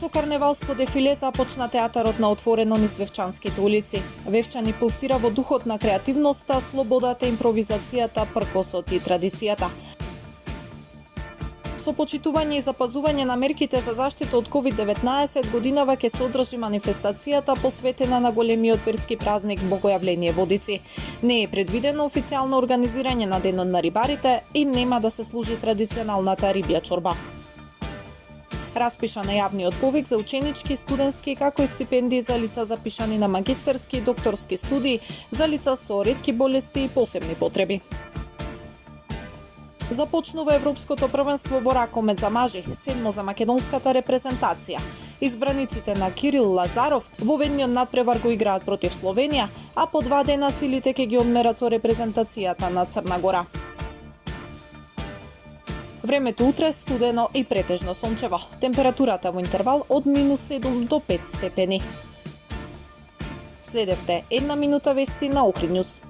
Со карневалско дефиле започна театарот на отворено низ Вевчанските улици. Вевчани пулсира во духот на креативноста, слободата, импровизацијата, пркосот и традицијата. Со почитување и запазување на мерките за заштита од COVID-19 годинава ќе се одржи манифестацијата посветена на големиот верски празник Богојавление Водици. Не е предвидено официјално организирање на денот на рибарите и нема да се служи традиционалната рибја чорба. Распишан е јавниот повик за ученички, студентски, како и стипендии за лица запишани на магистерски и докторски студии, за лица со ретки болести и посебни потреби. Започнува Европското првенство во ракомет за мажи, 7 за македонската репрезентација. Избраниците на Кирил Лазаров во ведниот надпревар го играат против Словенија, а по 2 дена силите ќе ги одмерат со репрезентацијата на Црна Гора. Времето утре студено и претежно сончево. Температурата во интервал од -7 до 5 степени. Следевте една минута вести на Охрид Њуз.